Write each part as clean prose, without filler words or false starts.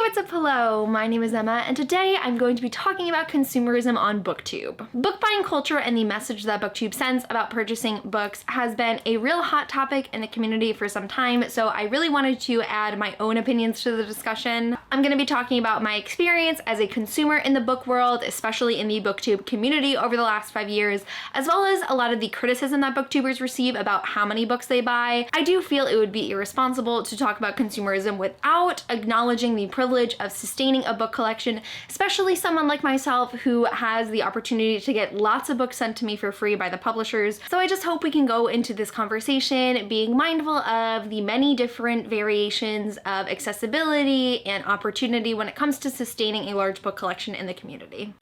what's up? Hello, my name is Emma, and today I'm going to be talking about consumerism on Booktube. Book buying culture and the message that Booktube sends about purchasing books has been a real hot topic in the community for some time, so I really wanted to add my own opinions to the discussion. I'm going to be talking about my experience as a consumer in the book world, especially in the Booktube community over the last 5 years, as well as a lot of the criticism that Booktubers receive about how many books they buy. I do feel it would be irresponsible to talk about consumerism without acknowledging the privilege of sustaining a book collection, especially someone like myself who has the opportunity to get lots of books sent to me for free by the publishers. So I just hope we can go into this conversation being mindful of the many different variations of accessibility and opportunity when it comes to sustaining a large book collection in the community.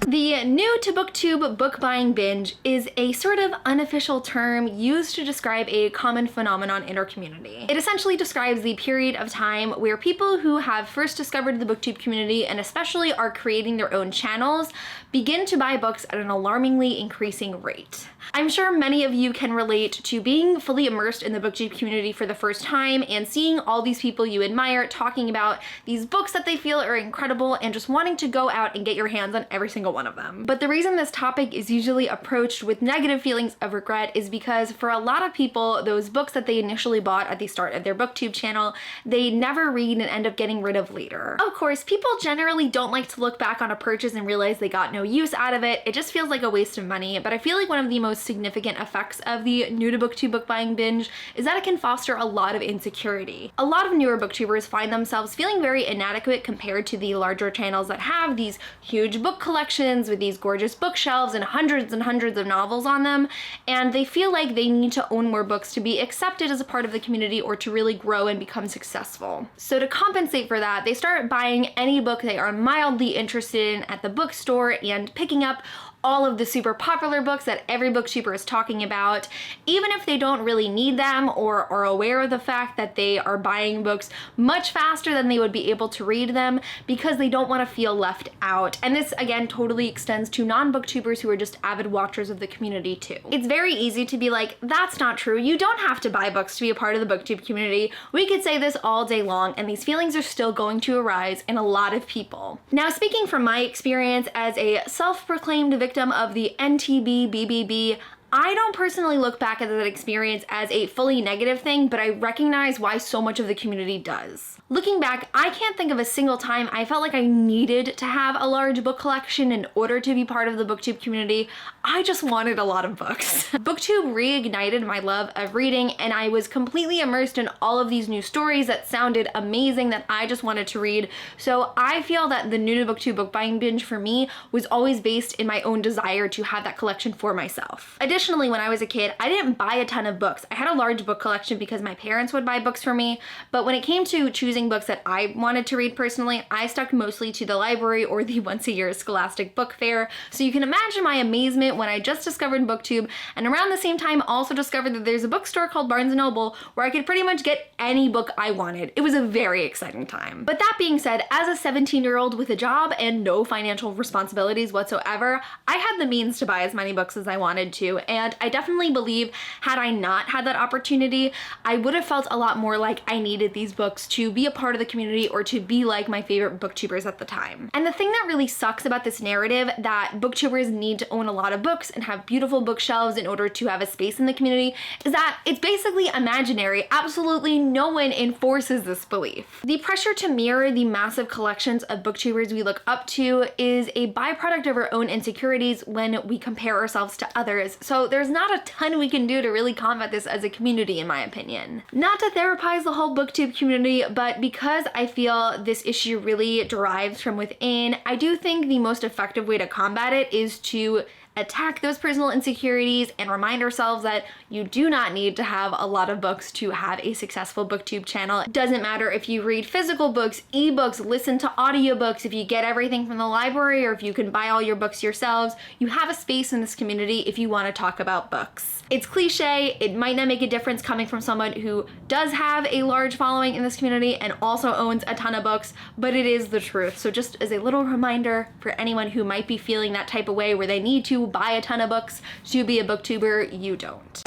The new to Booktube book buying binge is a sort of unofficial term used to describe a common phenomenon in our community. It essentially describes the period of time where people who have first discovered the Booktube community and especially are creating their own channels begin to buy books at an alarmingly increasing rate. I'm sure many of you can relate to being fully immersed in the Booktube community for the first time and seeing all these people you admire talking about these books that they feel are incredible and just wanting to go out and get your hands on every single one of them. But the reason this topic is usually approached with negative feelings of regret is because for a lot of people, those books that they initially bought at the start of their Booktube channel, they never read and end up getting rid of later. Of course, people generally don't like to look back on a purchase and realize they got no use out of it. It just feels like a waste of money, but I feel like one of the most significant effects of the new to Booktube book buying binge is that it can foster a lot of insecurity. A lot of newer Booktubers find themselves feeling very inadequate compared to the larger channels that have these huge book collections with these gorgeous bookshelves and hundreds of novels on them, and they feel like they need to own more books to be accepted as a part of the community or to really grow and become successful. So to compensate for that, they start buying any book they are mildly interested in at the bookstore and picking up all of the super popular books that every booktuber is talking about, even if they don't really need them or are aware of the fact that they are buying books much faster than they would be able to read them because they don't want to feel left out. And this again totally extends to non-booktubers who are just avid watchers of the community too. It's very easy to be like, that's not true. You don't have to buy books to be a part of the booktube community. We could say this all day long, and these feelings are still going to arise in a lot of people. Now, speaking from my experience as a self-proclaimed victim of the NTBBB, I don't personally look back at that experience as a fully negative thing, but I recognize why so much of the community does. Looking back, I can't think of a single time I felt like I needed to have a large book collection in order to be part of the Booktube community. I just wanted a lot of books. Booktube reignited my love of reading, and I was completely immersed in all of these new stories that sounded amazing that I just wanted to read. So I feel that the new to Booktube book buying binge for me was always based in my own desire to have that collection for myself. Additionally, when I was a kid, I didn't buy a ton of books. I had a large book collection because my parents would buy books for me, but when it came to choosing books that I wanted to read personally, I stuck mostly to the library or the once-a-year Scholastic Book Fair. So you can imagine my amazement when I just discovered Booktube, and around the same time also discovered that there's a bookstore called Barnes & Noble where I could pretty much get any book I wanted. It was a very exciting time. But that being said, as a 17-year-old with a job and no financial responsibilities whatsoever, I had the means to buy as many books as I wanted to, and I definitely believe had I not had that opportunity, I would have felt a lot more like I needed these books to be a part of the community or to be like my favorite booktubers at the time. And the thing that really sucks about this narrative that booktubers need to own a lot of books and have beautiful bookshelves in order to have a space in the community is that it's basically imaginary. Absolutely no one enforces this belief. The pressure to mirror the massive collections of booktubers we look up to is a byproduct of our own insecurities when we compare ourselves to others. So there's not a ton we can do to really combat this as a community, in my opinion. Not to therapize the whole booktube community, but because I feel this issue really derives from within, I do think the most effective way to combat it is to attack those personal insecurities and remind ourselves that you do not need to have a lot of books to have a successful booktube channel. It doesn't matter if you read physical books, ebooks, listen to audiobooks, if you get everything from the library, or if you can buy all your books yourselves, you have a space in this community if you want to talk about books. It's cliche, it might not make a difference coming from someone who does have a large following in this community and also owns a ton of books, but it is the truth. So just as a little reminder for anyone who might be feeling that type of way where they need to buy a ton of books to be a booktuber, you don't.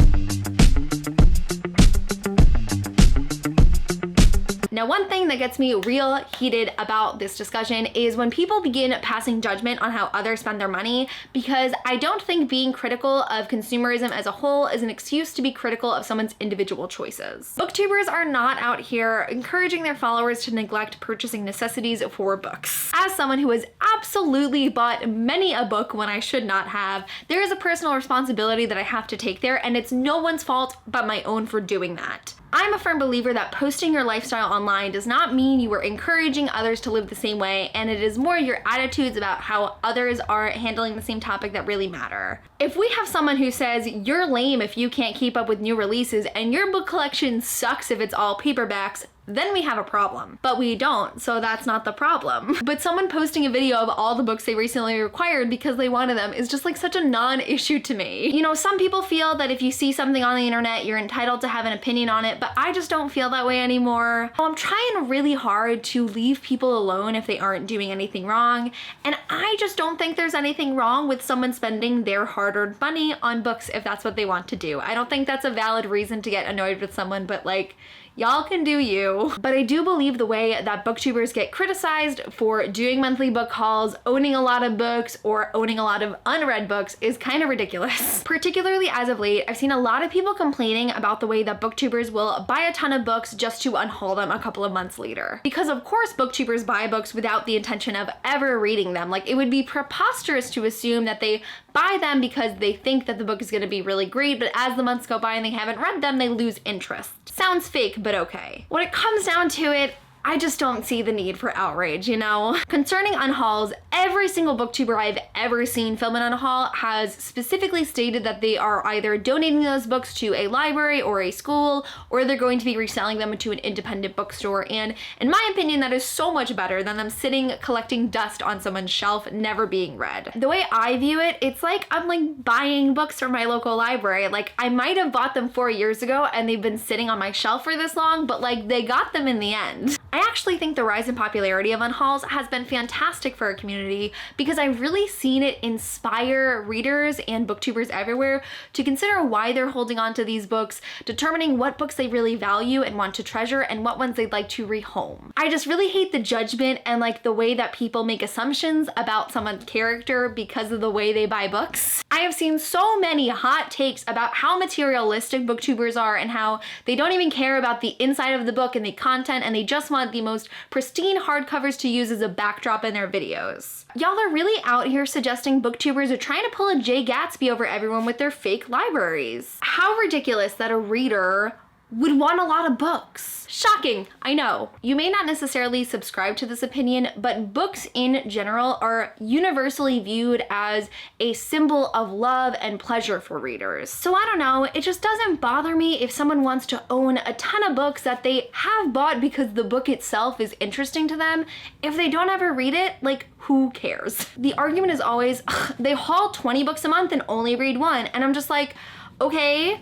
Now, one thing that gets me real heated about this discussion is when people begin passing judgment on how others spend their money, because I don't think being critical of consumerism as a whole is an excuse to be critical of someone's individual choices. Booktubers are not out here encouraging their followers to neglect purchasing necessities for books. As someone who has absolutely bought many a book when I should not have, there is a personal responsibility that I have to take there, and it's no one's fault but my own for doing that. I'm a firm believer that posting your lifestyle online does not mean you are encouraging others to live the same way, and it is more your attitudes about how others are handling the same topic that really matter. If we have someone who says, you're lame if you can't keep up with new releases and your book collection sucks if it's all paperbacks, then we have a problem. But we don't, so that's not the problem. But someone posting a video of all the books they recently acquired because they wanted them is just like such a non-issue to me. You know, some people feel that if you see something on the internet, you're entitled to have an opinion on it, but I just don't feel that way anymore. I'm trying really hard to leave people alone if they aren't doing anything wrong, and I just don't think there's anything wrong with someone spending their hard-earned money on books if that's what they want to do. I don't think that's a valid reason to get annoyed with someone, but like, y'all can do you. But I do believe the way that booktubers get criticized for doing monthly book hauls, owning a lot of books, or owning a lot of unread books is kind of ridiculous. Particularly as of late, I've seen a lot of people complaining about the way that booktubers will buy a ton of books just to unhaul them a couple of months later. Because of course booktubers buy books without the intention of ever reading them. Like, it would be preposterous to assume that they buy them because they think that the book is gonna be really great, but as the months go by and they haven't read them, they lose interest. Sounds fake, but okay. When it comes down to it, I just don't see the need for outrage, you know? Concerning unhauls, every single booktuber I've ever seen film an unhaul has specifically stated that they are either donating those books to a library or a school, or they're going to be reselling them to an independent bookstore. And in my opinion, that is so much better than them sitting collecting dust on someone's shelf, never being read. The way I view it, it's like I'm like buying books from my local library. Like, I might have bought them 4 years ago and they've been sitting on my shelf for this long, but like, they got them in the end. I actually think the rise in popularity of unhauls has been fantastic for our community because I've really seen it inspire readers and booktubers everywhere to consider why they're holding on to these books, determining what books they really value and want to treasure and what ones they'd like to rehome. I just really hate the judgment and like the way that people make assumptions about someone's character because of the way they buy books. I have seen so many hot takes about how materialistic booktubers are and how they don't even care about the inside of the book and the content, and they just want the most pristine hardcovers to use as a backdrop in their videos. Y'all are really out here suggesting booktubers are trying to pull a Jay Gatsby over everyone with their fake libraries. How ridiculous that a reader would want a lot of books. Shocking, I know. You may not necessarily subscribe to this opinion, but books in general are universally viewed as a symbol of love and pleasure for readers. So I don't know, it just doesn't bother me if someone wants to own a ton of books that they have bought because the book itself is interesting to them. If they don't ever read it, like, who cares? The argument is always, they haul 20 books a month and only read one, and I'm just like, okay,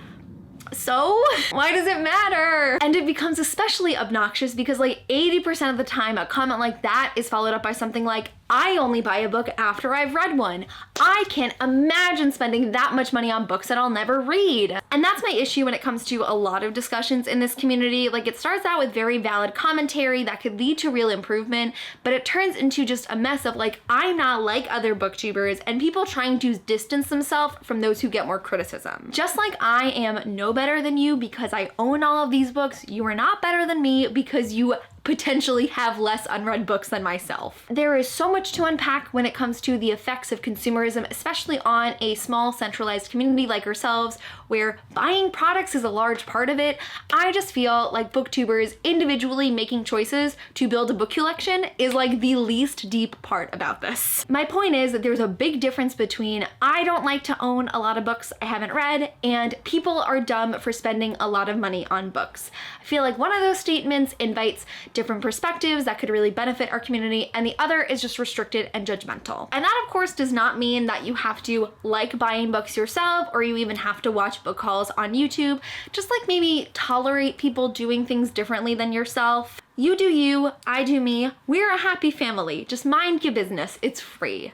so why does it matter? And it becomes especially obnoxious because like 80% of the time a comment like that is followed up by something like, I only buy a book after I've read one. I can't imagine spending that much money on books that I'll never read. And that's my issue when it comes to a lot of discussions in this community. Like, it starts out with very valid commentary that could lead to real improvement, but it turns into just a mess of like, I'm not like other booktubers, and people trying to distance themselves from those who get more criticism. Just like I am no better than you because I own all of these books, you are not better than me because you potentially have less unread books than myself. There is so much to unpack when it comes to the effects of consumerism, especially on a small centralized community like ourselves, where buying products is a large part of it. I just feel like booktubers individually making choices to build a book collection is like the least deep part about this. My point is that there's a big difference between I don't like to own a lot of books I haven't read and people are dumb for spending a lot of money on books. I feel like one of those statements invites different perspectives that could really benefit our community, and the other is just restricted and judgmental. And that of course does not mean that you have to like buying books yourself, or you even have to watch book hauls on YouTube. Just like maybe tolerate people doing things differently than yourself. You do you, I do me. We're a happy family. Just mind your business, it's free.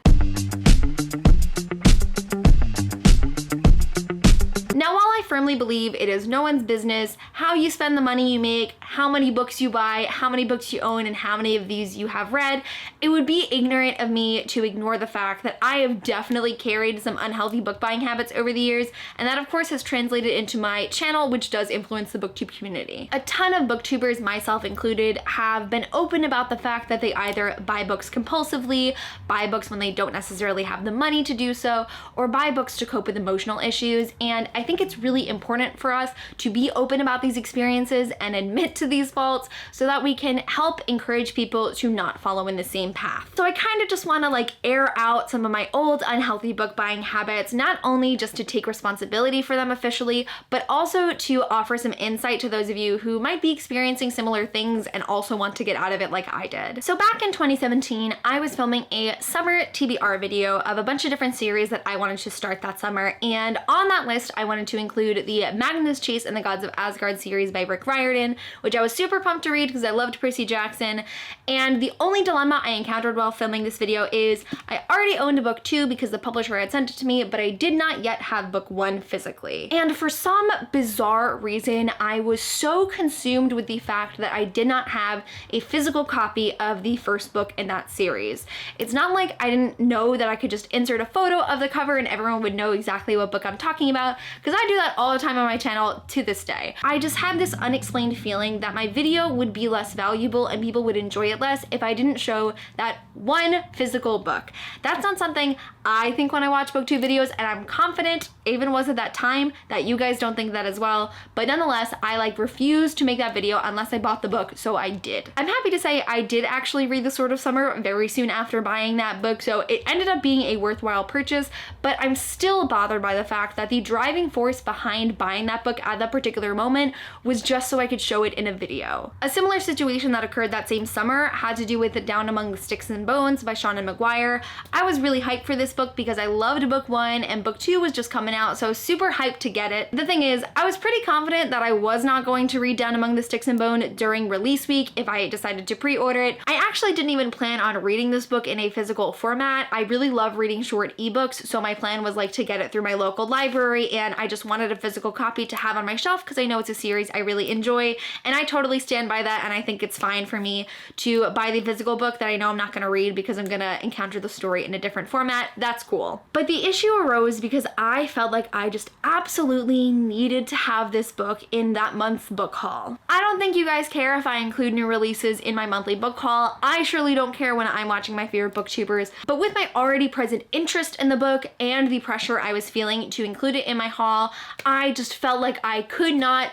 Now, while I firmly believe it is no one's business how you spend the money you make, how many books you buy, how many books you own, and how many of these you have read, it would be ignorant of me to ignore the fact that I have definitely carried some unhealthy book buying habits over the years, and that of course has translated into my channel, which does influence the booktube community. A ton of booktubers, myself included, have been open about the fact that they either buy books compulsively, buy books when they don't necessarily have the money to do so, or buy books to cope with emotional issues, and I think it's really important for us to be open about these experiences and admit to these faults so that we can help encourage people to not follow in the same path. So I kind of just want to like air out some of my old unhealthy book buying habits, not only just to take responsibility for them officially, but also to offer some insight to those of you who might be experiencing similar things and also want to get out of it like I did. So back in 2017, I was filming a summer TBR video of a bunch of different series that I wanted to start that summer, and on that list I wanted to include the Magnus Chase and the Gods of Asgard series by Rick Riordan, which I was super pumped to read because I loved Percy Jackson, and the only dilemma I encountered while filming this video is I already owned book 2 because the publisher had sent it to me, but I did not yet have book 1 physically. And for some bizarre reason, I was so consumed with the fact that I did not have a physical copy of the first book in that series. It's not like I didn't know that I could just insert a photo of the cover and everyone would know exactly what book I'm talking about, because I do that all the time on my channel to this day. I just had this unexplained feeling that my video would be less valuable and people would enjoy it less if I didn't show that one physical book. That's not something I think when I watch booktube videos, and I'm confident, even was at that time, that you guys don't think that as well, but nonetheless, I like refused to make that video unless I bought the book, so I did. I'm happy to say I did actually read The Sword of Summer very soon after buying that book, so it ended up being a worthwhile purchase, but I'm still bothered by the fact that the driving force behind buying that book at that particular moment was just so I could show it in a video. A similar situation that occurred that same summer had to do with Down Among the Sticks and Bones by Sean McGuire. I was really hyped for this book because I loved book 1 and book 2 was just coming out, so I was super hyped to get it. The thing is, I was pretty confident that I was not going to read Down Among the Sticks and Bone during release week if I decided to pre-order it. I actually didn't even plan on reading this book in a physical format. I really love reading short ebooks, so my plan was like to get it through my local library, and I just wanted a physical copy to have on my shelf because I know it's a series I really enjoy, and I totally stand by that, and I think it's fine for me to buy the physical book that I know I'm not going to read because I'm going to encounter the story in a different format. That's cool. But the issue arose because I felt like I just absolutely needed to have this book in that month's book haul. I don't think you guys care if I include new releases in my monthly book haul. I surely don't care when I'm watching my favorite booktubers, but with my already present interest in the book and the pressure I was feeling to include it in my haul, I just felt like I could not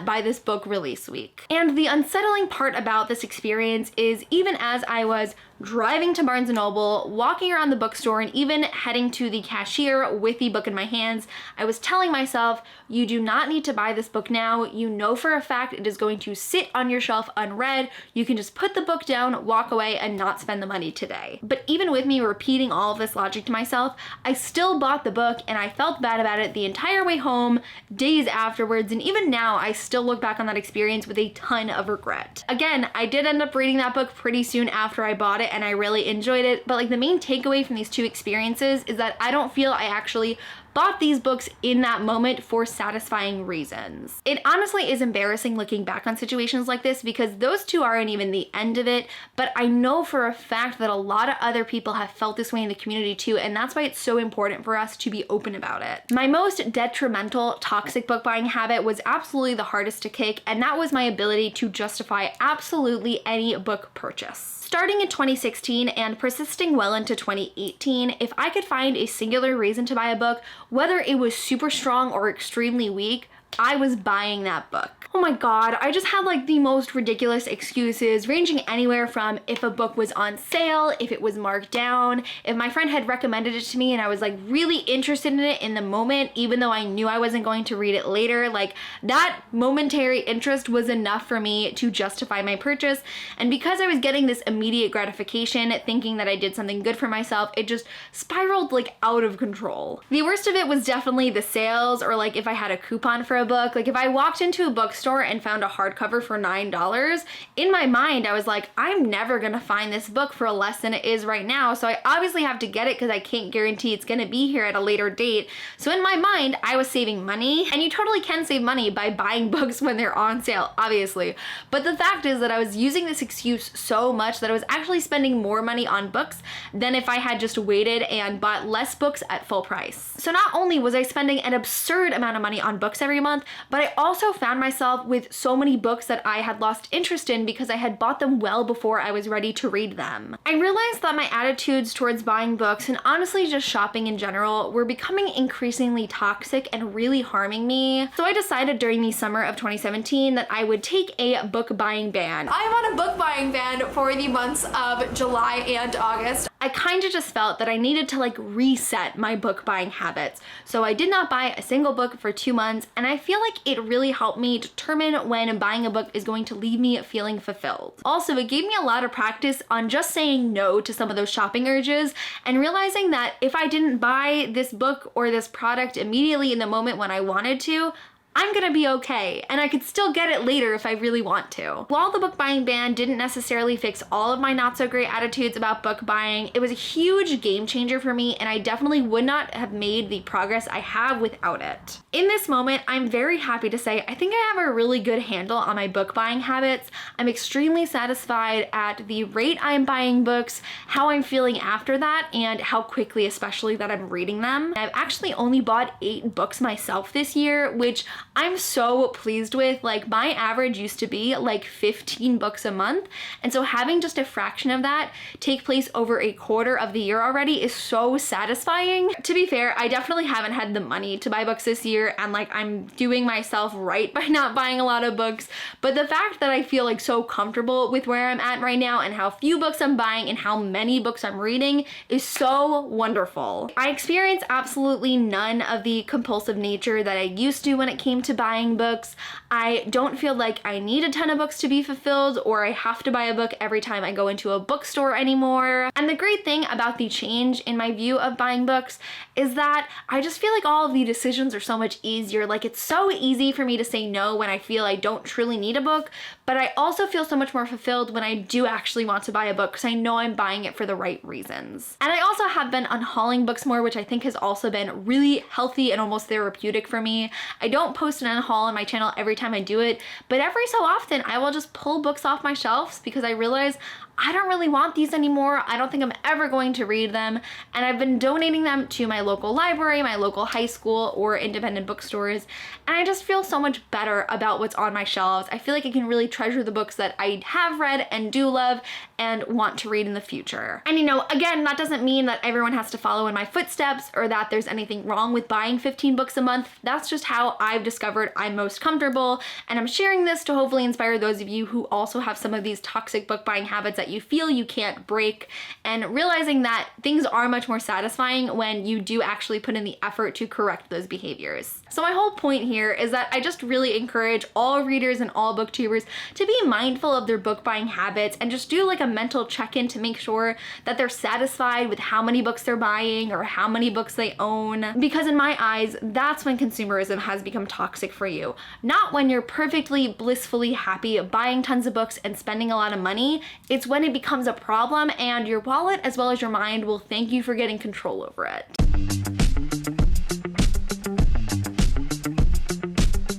buy this book release week. And the unsettling part about this experience is even as I was driving to Barnes & Noble, walking around the bookstore, and even heading to the cashier with the book in my hands, I was telling myself, you do not need to buy this book now. You know for a fact it is going to sit on your shelf unread. You can just put the book down, walk away, and not spend the money today. But even with me repeating all of this logic to myself, I still bought the book, and I felt bad about it the entire way home, days afterwards, and even now I still look back on that experience with a ton of regret. Again, I did end up reading that book pretty soon after I bought it, and I really enjoyed it, but like the main takeaway from these two experiences is that I don't feel I actually bought these books in that moment for satisfying reasons. It honestly is embarrassing looking back on situations like this because those two aren't even the end of it, but I know for a fact that a lot of other people have felt this way in the community too, and that's why it's so important for us to be open about it. My most detrimental toxic book buying habit was absolutely the hardest to kick, and that was my ability to justify absolutely any book purchase. Starting in 2016 and persisting well into 2018, if I could find a singular reason to buy a book, whether it was super strong or extremely weak, I was buying that book. Oh my god, I just had like the most ridiculous excuses, ranging anywhere from if a book was on sale, if it was marked down, if my friend had recommended it to me and I was like really interested in it in the moment, even though I knew I wasn't going to read it later. Like that momentary interest was enough for me to justify my purchase. And because I was getting this immediate gratification, thinking that I did something good for myself, it just spiraled like out of control. The worst of it was definitely the sales, or like if I had a coupon for a a book. Like if I walked into a bookstore and found a hardcover for $9, in my mind I was like, I'm never gonna find this book for less than it is right now, so I obviously have to get it because I can't guarantee it's gonna be here at a later date. So in my mind, I was saving money, and you totally can save money by buying books when they're on sale, obviously. But the fact is that I was using this excuse so much that I was actually spending more money on books than if I had just waited and bought less books at full price. So not only was I spending an absurd amount of money on books every month, but I also found myself with so many books that I had lost interest in because I had bought them well before I was ready to read them. I realized that my attitudes towards buying books, and honestly just shopping in general, were becoming increasingly toxic and really harming me. So I decided during the summer of 2017 that I would take a book buying ban. I am on a book buying ban for the months of July and August. I kind of just felt that I needed to like reset my book buying habits. So I did not buy a single book for 2 months, and I feel like it really helped me determine when buying a book is going to leave me feeling fulfilled. Also, it gave me a lot of practice on just saying no to some of those shopping urges and realizing that if I didn't buy this book or this product immediately in the moment when I wanted to, I'm gonna be okay, and I could still get it later if I really want to. While the book buying ban didn't necessarily fix all of my not so great attitudes about book buying, it was a huge game changer for me, and I definitely would not have made the progress I have without it. In this moment, I'm very happy to say I think I have a really good handle on my book buying habits. I'm extremely satisfied at the rate I'm buying books, how I'm feeling after that, and how quickly especially that I'm reading them. I've actually only bought 8 books myself this year, which I'm so pleased with. Like my average used to be like 15 books a month, and so having just a fraction of that take place over a quarter of the year already is so satisfying. To be fair, I definitely haven't had the money to buy books this year, and like I'm doing myself right by not buying a lot of books, but the fact that I feel like so comfortable with where I'm at right now and how few books I'm buying and how many books I'm reading is so wonderful. I experience absolutely none of the compulsive nature that I used to when it came to buying books. I don't feel like I need a ton of books to be fulfilled, or I have to buy a book every time I go into a bookstore anymore. And the great thing about the change in my view of buying books is that I just feel like all of the decisions are so much easier. Like it's so easy for me to say no when I feel I don't truly need a book, but I also feel so much more fulfilled when I do actually want to buy a book because I know I'm buying it for the right reasons. And I also have been unhauling books more, which I think has also been really healthy and almost therapeutic for me. I don't post an unhaul on my channel every time I do it, but every so often I will just pull books off my shelves because I realize I don't really want these anymore. I don't think I'm ever going to read them, and I've been donating them to my local library, my local high school, or independent bookstores, and I just feel so much better about what's on my shelves. I feel like I can really treasure the books that I have read and do love and want to read in the future. And you know, again, that doesn't mean that everyone has to follow in my footsteps or that there's anything wrong with buying 15 books a month. That's just how I've discovered I'm most comfortable, and I'm sharing this to hopefully inspire those of you who also have some of these toxic book buying habits that you feel you can't break, and realizing that things are much more satisfying when you do actually put in the effort to correct those behaviors. So my whole point here is that I just really encourage all readers and all booktubers to be mindful of their book buying habits and just do like a mental check-in to make sure that they're satisfied with how many books they're buying or how many books they own. Because in my eyes, that's when consumerism has become toxic for you. Not when you're perfectly blissfully happy buying tons of books and spending a lot of money. It's when it becomes a problem and your wallet as well as your mind will thank you for getting control over it.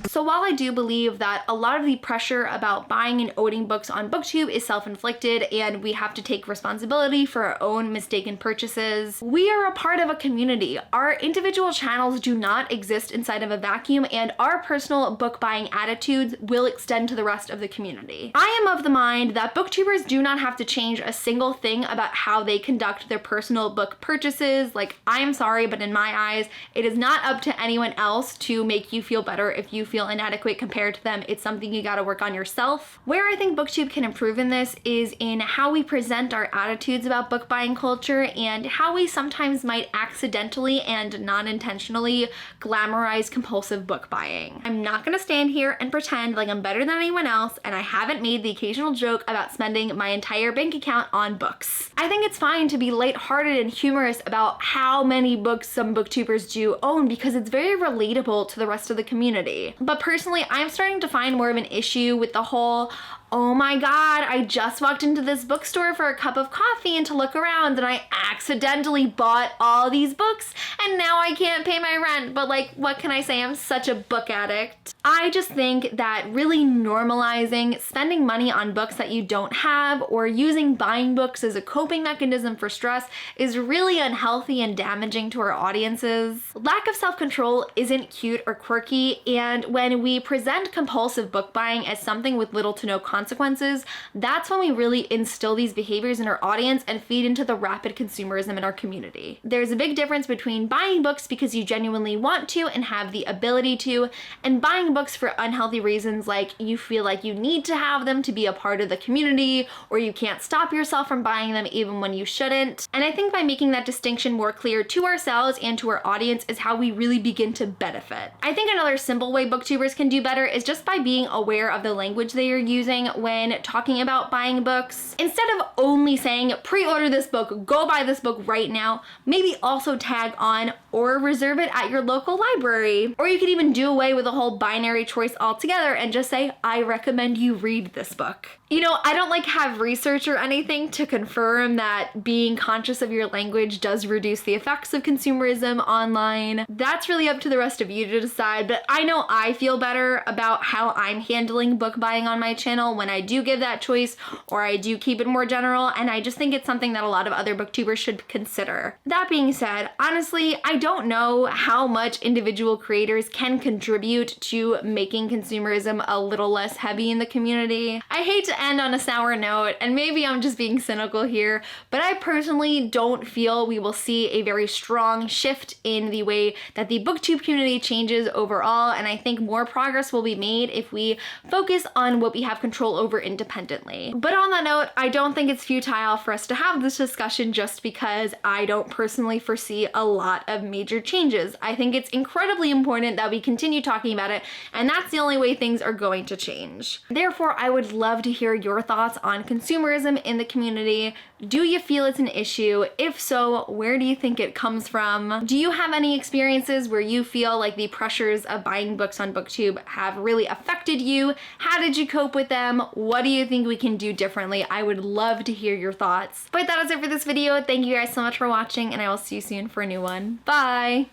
So while I do believe that a lot of the pressure about buying and owning books on BookTube is self-inflicted and we have to take responsibility for our own mistaken purchases, we are a part of a community. Our individual channels do not exist inside of a vacuum, and our personal book buying attitudes will extend to the rest of the community. I am of the mind that booktubers do not have to change a single thing about how they conduct their personal book purchases. Like, I am sorry, but in my eyes, it is not up to anyone else to make you feel better if you feel inadequate compared to them. It's something you gotta work on yourself. Where I think BookTube can improve in this is in how we present our attitudes about book buying culture and how we sometimes might accidentally and non-intentionally glamorize compulsive book buying. I'm not gonna stand here and pretend like I'm better than anyone else and I haven't made the occasional joke about spending my entire bank account on books. I think it's fine to be lighthearted and humorous about how many books some booktubers do own because it's very relatable to the rest of the community. But But personally, I'm starting to find more of an issue with the whole, oh my god, I just walked into this bookstore for a cup of coffee and to look around and I accidentally bought all these books and now I can't pay my rent. But like, what can I say? I'm such a book addict. I just think that really normalizing spending money on books that you don't have or using buying books as a coping mechanism for stress is really unhealthy and damaging to our audiences. Lack of self-control isn't cute or quirky, and when we present compulsive book buying as something with little to no consequences, that's when we really instill these behaviors in our audience and feed into the rapid consumerism in our community. There's a big difference between buying books because you genuinely want to and have the ability to, and buying books for unhealthy reasons like you feel like you need to have them to be a part of the community, or you can't stop yourself from buying them even when you shouldn't. And I think by making that distinction more clear to ourselves and to our audience is how we really begin to benefit. I think another simple way booktubers can do better is just by being aware of the language they are using when talking about buying books. Instead of only saying, pre-order this book, go buy this book right now, maybe also tag on or reserve it at your local library. Or you could even do away with the whole binary choice altogether and just say, I recommend you read this book. You know, I don't like have research or anything to confirm that being conscious of your language does reduce the effects of consumerism online. That's really up to the rest of you to decide, but I know I feel better about how I'm handling book buying on my channel when I do give that choice, or I do keep it more general, and I just think it's something that a lot of other booktubers should consider. That being said, honestly, I don't know how much individual creators can contribute to making consumerism a little less heavy in the community. I hate to end on a sour note, and maybe I'm just being cynical here, but I personally don't feel we will see a very strong shift in the way that the booktube community changes overall, and I think more progress will be made if we focus on what we have control over independently. But on that note, I don't think it's futile for us to have this discussion just because I don't personally foresee a lot of major changes. I think it's incredibly important that we continue talking about it, and that's the only way things are going to change. Therefore, I would love to hear your thoughts on consumerism in the community. Do you feel it's an issue? If so, where do you think it comes from? Do you have any experiences where you feel like the pressures of buying books on BookTube have really affected you? How did you cope with them? What do you think we can do differently? I would love to hear your thoughts. But that is it for this video. Thank you guys so much for watching, and I will see you soon for a new one. Bye!